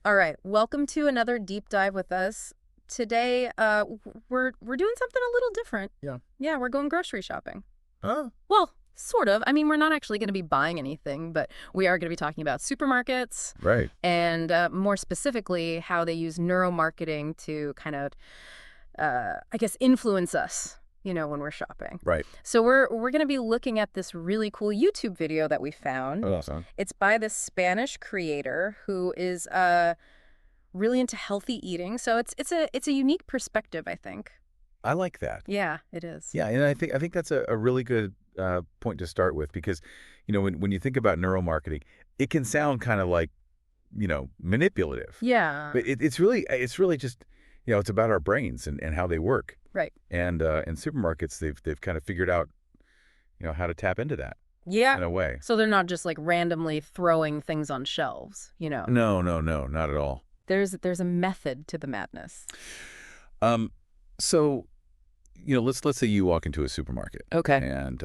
All right, welcome to another deep dive with us. Today, we're doing something a little different. Yeah. Yeah, we're going grocery shopping. Oh, Well, sort of. I mean, we're not actually going to be buying anything, but we are going to be talking about supermarkets right. and more specifically how they use neuromarketing to kind of, I guess, influence us. When we're shopping. Right. So we're going to be looking at this really cool YouTube video that we found. Awesome. It's by this Spanish creator who is really into healthy eating. So it's a unique perspective, I think. I like that. Yeah, it is. Yeah, and I think that's a really good point to start with because, when you think about neuromarketing, it can sound kind of like, manipulative. Yeah. But it's really just, it's about our brains and how they work. Right. And in supermarkets, they've kind of figured out, how to tap into that Yeah. in a way. So they're not just like randomly throwing things on shelves, No, not at all. There's a method to the madness. So, let's say you walk into a supermarket. Okay. And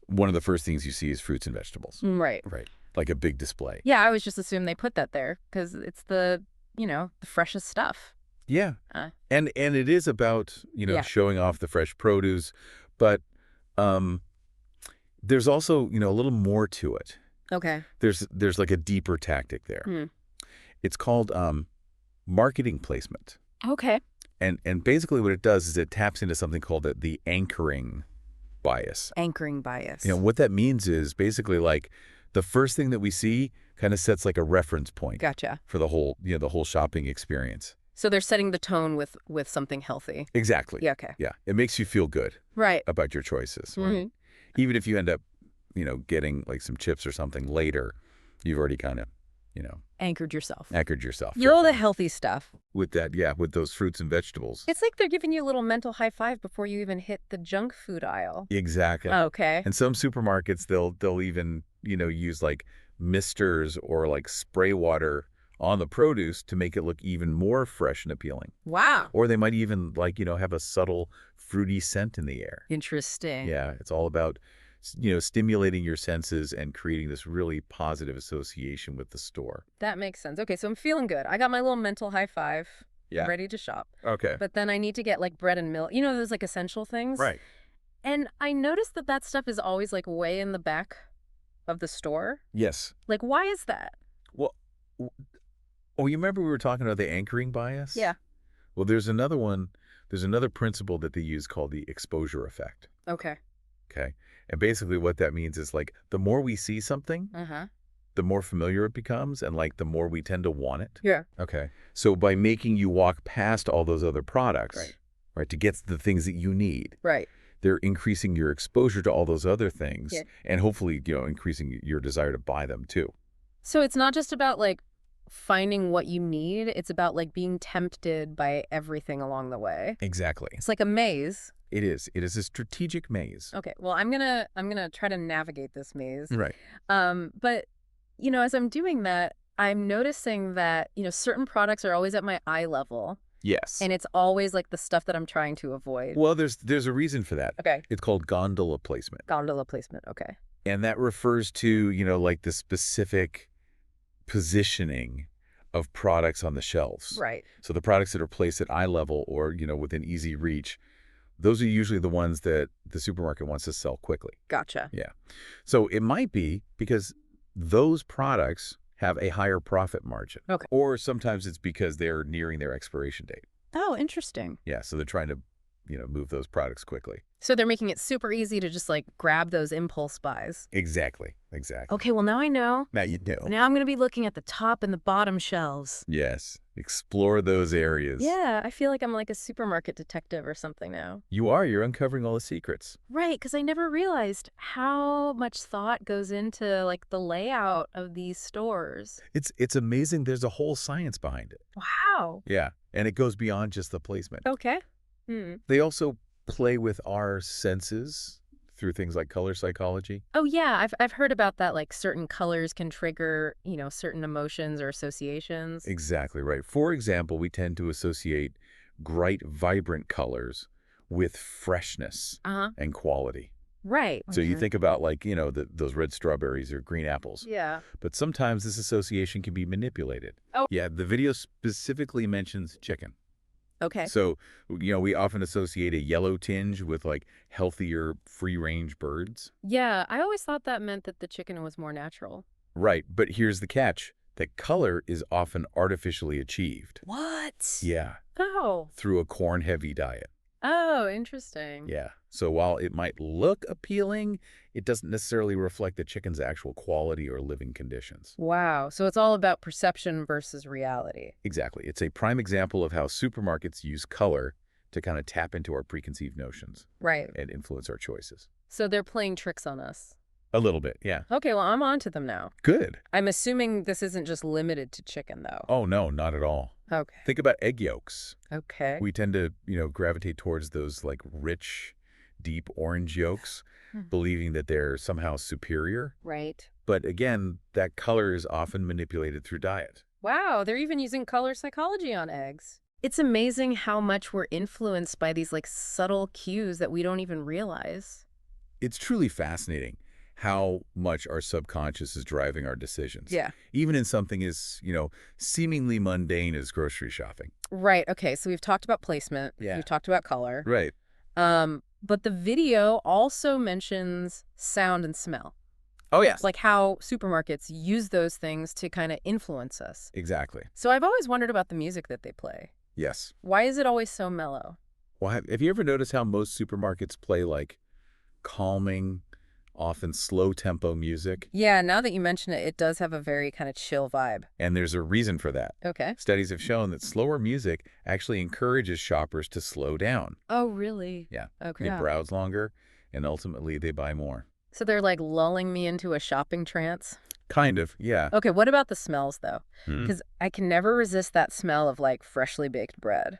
one of the first things you see is fruits and vegetables. Right. Right. Like a big display. Yeah, I always just assumed they put that there because it's the freshest stuff. Yeah. And it is about, Yeah. showing off the fresh produce, but there's also, a little more to it. Okay. There's like a deeper tactic there. Hmm. It's called marketing placement. Okay. And basically what it does is it taps into something called the anchoring bias. Anchoring bias. What that means is basically like the first thing that we see kind of sets like a reference point. Gotcha. For the whole shopping experience. So they're setting the tone with something healthy. Exactly. Yeah, okay. Yeah. It makes you feel good Right. about your choices. Right? Mhm. Even if you end up, getting like some chips or something later, you've already kind of, Anchored yourself. anchored yourself. You're all the healthy stuff. With that, yeah, with those fruits and vegetables. It's like they're giving you a little mental high five before you even hit the junk food aisle. Exactly. Okay. And some supermarkets, they'll even, use like misters or like spray water on the produce to make it look even more fresh and appealing. Wow. Or they might even like, have a subtle fruity scent in the air. Interesting. Yeah, it's all about, stimulating your senses and creating this really positive association with the store. That makes sense. Okay, so I'm feeling good. I got my little mental high five. Yeah. Ready to shop. Okay. But then I need to get like bread and milk. Those like essential things. Right. And I noticed that stuff is always like way in the back of the store. Yes. Like, why is that? Well, you remember we were talking about the anchoring bias? Yeah. Well, there's another one. There's another principle that they use called the exposure effect. Okay. Okay. And basically what that means is like the more we see something, Uh-huh. the more familiar it becomes and like the more we tend to want it. Yeah. Okay. So by making you walk past all those other products, Right. to get the things that you need, Right. they're increasing your exposure to all those other things Yeah. and hopefully, increasing your desire to buy them too. So it's not just about like finding what you need. It's about like being tempted by everything along the way. Exactly. It's like a maze. It is. It is a strategic maze. Okay. Well, I'm gonna try to navigate this maze. Right. But as I'm doing that, I'm noticing that certain products are always at my eye level, Yes. and it's always like the stuff that I'm trying to avoid. Well, there's a reason for that. Okay. It's called gondola placement. Gondola placement. Okay. And that refers to, like the specific positioning of products on the shelves. Right. So the products that are placed at eye level or, within easy reach, those are usually the ones that the supermarket wants to sell quickly. Gotcha. Yeah. So it might be because those products have a higher profit margin. Okay. Or sometimes it's because they're nearing their expiration date. Oh, interesting. Yeah. So they're trying to, move those products quickly. So they're making it super easy to just like grab those impulse buys. Exactly. Okay, well now I know. Now you know. Now I'm going to be looking at the top and the bottom shelves. Yes. Explore those areas. Yeah, I feel like I'm like a supermarket detective or something now. You are. You're uncovering all the secrets. Right, because I never realized how much thought goes into like the layout of these stores. It's amazing. There's a whole science behind it. Wow. Yeah. And it goes beyond just the placement. Okay. Hmm. They also play with our senses through things like color psychology. Oh yeah, I've heard about that. Like certain colors can trigger, certain emotions or associations. Exactly right. For example, we tend to associate bright, vibrant colors with freshness Uh-huh. and quality. Right. So you think about like, those red strawberries or green apples. Yeah. But sometimes this association can be manipulated. Oh, Yeah, the video specifically mentions chicken. okay. So, we often associate a yellow tinge with like healthier free-range birds. Yeah, I always thought that meant that the chicken was more natural. Right, but here's the catch. That color is often artificially achieved. What? Yeah, Oh. through a corn-heavy diet. Oh, interesting. Yeah. So while it might look appealing, it doesn't necessarily reflect the chicken's actual quality or living conditions. Wow. So it's all about perception versus reality. Exactly. It's a prime example of how supermarkets use color to kind of tap into our preconceived notions Right. and influence our choices. So they're playing tricks on us. A little bit, yeah. Okay, well, I'm on to them now. Good. I'm assuming this isn't just limited to chicken, though. Oh, no, not at all. Okay. Think about egg yolks. Okay. We tend to, gravitate towards those like rich, deep orange yolks, Hmm. believing that they're somehow superior. Right. But again, that color is often manipulated through diet. Wow, they're even using color psychology on eggs. It's amazing how much we're influenced by these like subtle cues that we don't even realize. It's truly fascinating how much our subconscious is driving our decisions. Yeah. Even in something as, seemingly mundane as grocery shopping. Right. Okay. So we've talked about placement. Yeah. We've talked about color. Right. But the video also mentions sound and smell. Oh, yes. Like how supermarkets use those things to kind of influence us. Exactly. So I've always wondered about the music that they play. Yes. Why is it always so mellow? Well, have you ever noticed how most supermarkets play like calming, often slow tempo music? Yeah, now that you mention it, it does have a very kind of chill vibe. And there's a reason for that. Okay. Studies have shown that slower music actually encourages shoppers to slow down. Oh, really? Yeah. Okay. They browse longer, and ultimately they buy more. So they're like lulling me into a shopping trance? Kind of, yeah. Okay, what about the smells, though? Hmm. Because I can never resist that smell of like freshly baked bread.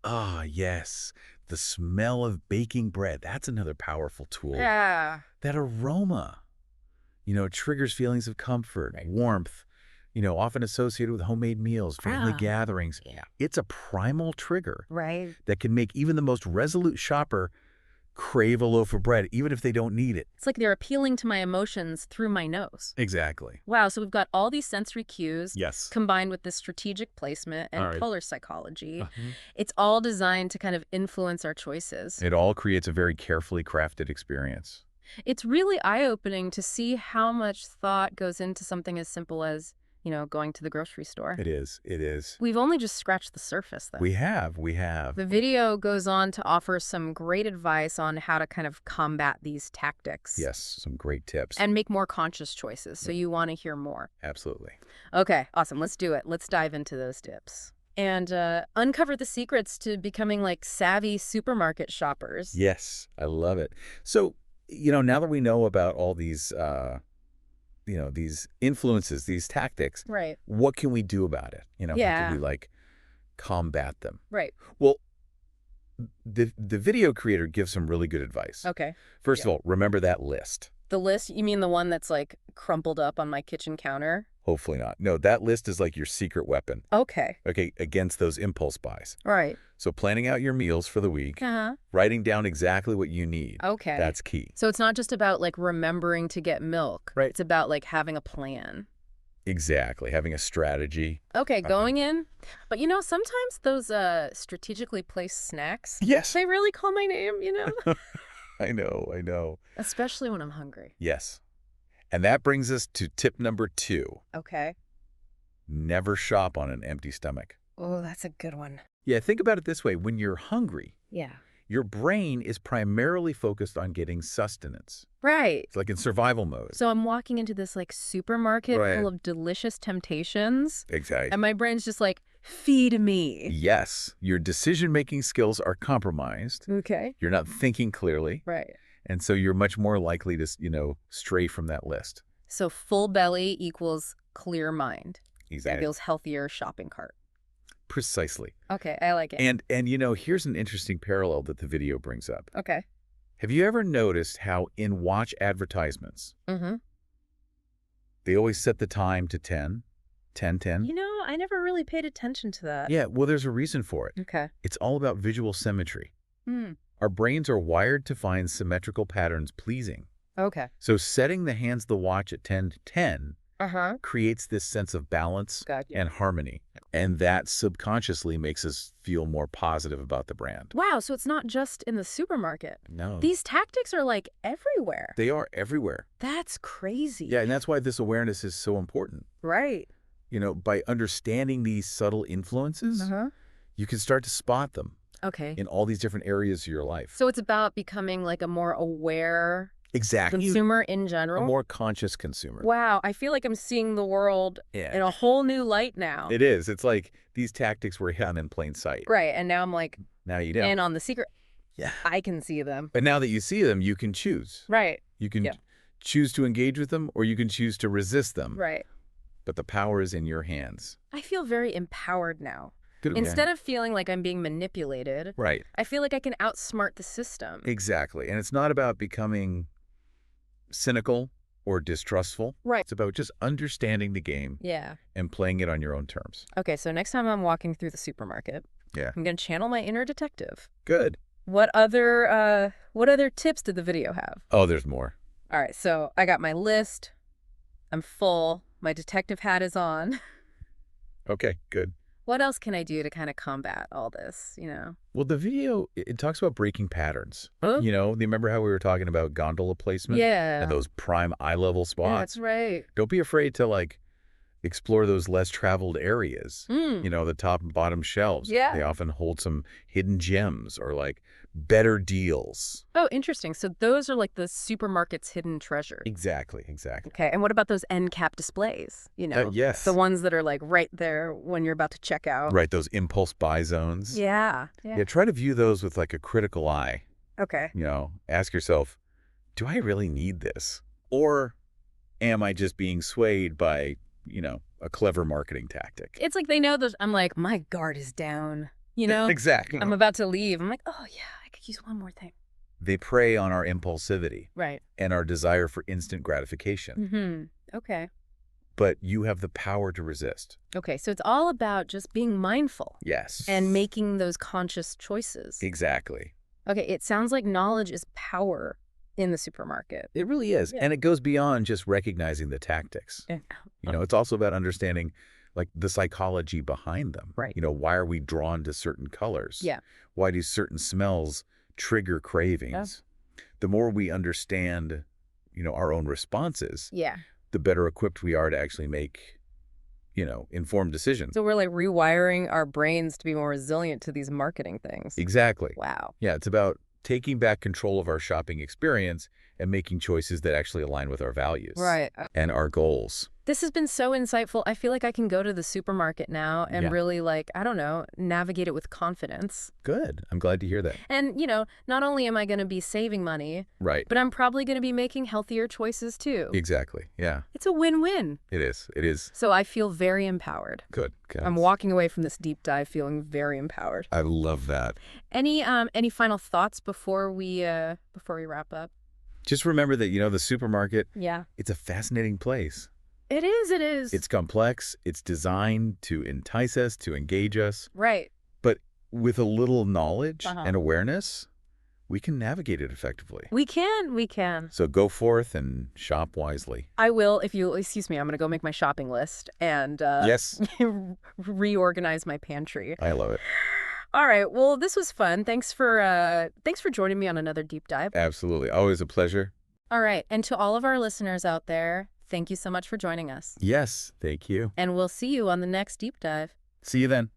Ah, yes. The smell of baking bread. That's another powerful tool. Yeah. That aroma, triggers feelings of comfort, warmth, often associated with homemade meals, family gatherings. Yeah. It's a primal trigger Right. that can make even the most resolute shopper crave a loaf of bread, even if they don't need it. It's like they're appealing to my emotions through my nose. Exactly. Wow, so we've got all these sensory cues Yes. combined with this strategic placement and All right. color psychology. Uh-huh. It's all designed to kind of influence our choices. It all creates a very carefully crafted experience. It's really eye-opening to see how much thought goes into something as simple as, going to the grocery store. It is. It is. We've only just scratched the surface, though. We have. The video goes on to offer some great advice on how to kind of combat these tactics. Yes, some great tips. And make more conscious choices, so you want to hear more. Absolutely. Okay, awesome. Let's do it. Let's dive into those tips. And uncover the secrets to becoming like savvy supermarket shoppers. Yes, I love it. So, now that we know about all these, these influences, these tactics, Right. what can we do about it? How Yeah. can we like combat them? Right. Well, the video creator gives some really good advice. Okay. First of all, remember that list. The list, you mean the one that's like crumpled up on my kitchen counter? Hopefully not. No, that list is like your secret weapon, Okay. okay, against those impulse buys. Right. So planning out your meals for the week, Uh-huh. writing down exactly what you need. Okay. That's key. So it's not just about like remembering to get milk. Right. It's about like having a plan. Exactly. Having a strategy. Okay, going in. But sometimes those strategically placed snacks, Yes. they really call my name, I know. Especially when I'm hungry. Yes. And that brings us to tip number 2. Okay. Never shop on an empty stomach. Oh, that's a good one. Yeah, think about it this way. When you're hungry, Yeah. your brain is primarily focused on getting sustenance. Right. It's like in survival mode. So I'm walking into this like supermarket Right. full of delicious temptations, Exactly. and my brain's just like, feed me. Yes, your decision-making skills are compromised. Okay. You're not thinking clearly. Right. And so you're much more likely to, stray from that list. So full belly equals clear mind. That Exactly. equals healthier shopping cart. Precisely. Okay, I like it. And here's an interesting parallel that the video brings up. Okay. Have you ever noticed how in watch advertisements, Mm-hmm. they always set the time to 10, 10, 10? I never really paid attention to that. Yeah, well, there's a reason for it. Okay. It's all about visual symmetry. Hmm. Our brains are wired to find symmetrical patterns pleasing. Okay. So setting the hands of the watch at 10 to 10 Uh-huh. creates this sense of balance Gotcha. and harmony. And that subconsciously makes us feel more positive about the brand. Wow, so it's not just in the supermarket. No, These tactics are like everywhere. they are everywhere. That's crazy. Yeah, and that's why this awareness is so important. Right. By understanding these subtle influences, Uh-huh. you can start to spot them Okay. in all these different areas of your life. So it's about becoming like a more aware Exactly. consumer in A general? more conscious consumer. Wow, I feel like I'm seeing the world in Yeah. a whole new light now. It is. It's like these tactics were hidden in plain sight. Right, and now I'm like Now you know. in on the secret. Yeah. I can see them. But now that you see them, you can choose. Right, You can Yeah. choose to engage with them or you can choose to resist them. right. But the power is in your hands. I feel very empowered now. Good. Instead of feeling like I'm being manipulated, Right. I feel like I can outsmart the system. Exactly. And it's not about becoming cynical or distrustful. Right. It's about just understanding the game Yeah. and playing it on your own terms. Okay, so next time I'm walking through the supermarket, Yeah. I'm going to channel my inner detective. Good. What other tips did the video have? Oh, there's more. All right, so I got my list. I'm full. My detective hat is on. Okay, good. What else can I do to kind of combat all this, you know? Well, the video, it talks about breaking patterns. Huh? Remember how we were talking about gondola placement? Yeah. And those prime eye-level spots? That's right. Don't be afraid to, explore those less traveled areas. Mm. The top and bottom shelves. Yeah. They often hold some hidden gems or, better deals. Oh, interesting. So those are like the supermarket's hidden treasure. Exactly. Okay, and what about those end cap displays? Yes. The ones that are like right there when you're about to check out. Right, those impulse buy zones. Yeah. Yeah, try to view those with, a critical eye. Okay. Ask yourself, do I really need this? Or am I just being swayed by, a clever marketing tactic? It's like they know those. I'm like, my guard is down. Exactly. I'm about to leave. I'm like, oh, yeah, I could use one more thing. They prey on our impulsivity Right. and our desire for instant gratification. Mm-hmm. Okay. But you have the power to resist. Okay, so it's all about just being mindful Yes. and making those conscious choices. Exactly. Okay, it sounds like knowledge is power in the supermarket. It really is. Yeah. And it goes beyond just recognizing the tactics. Yeah. It's also about understanding the psychology behind them. Right. Why are we drawn to certain colors? Yeah. Why do certain smells trigger cravings? The more we understand, our own responses, Yeah. the better equipped we are to actually make, informed decisions. So we're like rewiring our brains to be more resilient to these marketing things. Exactly. Wow. Yeah, it's about taking back control of our shopping experience and making choices that actually align with our values. Right. And our goals. This has been so insightful. I feel like I can go to the supermarket now and Yeah. really navigate it with confidence. Good. I'm glad to hear that. And, not only am I going to be saving money, Right. but I'm probably going to be making healthier choices too. Exactly. Yeah, It's a win-win. it is. It is. So I feel very empowered. Good. I'm walking away from this deep dive feeling very empowered. I love that. Any final thoughts before we wrap up? Just remember that, the supermarket, Yeah. it's a fascinating place. It is. It's complex. It's designed to entice us, to engage us. Right. But with a little knowledge Uh-huh. and awareness, we can navigate it effectively. We can. So go forth and shop wisely. I will, if you'll excuse me, I'm going to go make my shopping list and Yes. reorganize my pantry. I love it. All right. Well, this was fun. Thanks for joining me on another deep dive. Absolutely. Always a pleasure. All right. And to all of our listeners out there, thank you so much for joining us. Yes. Thank you. And we'll see you on the next deep dive. See you then.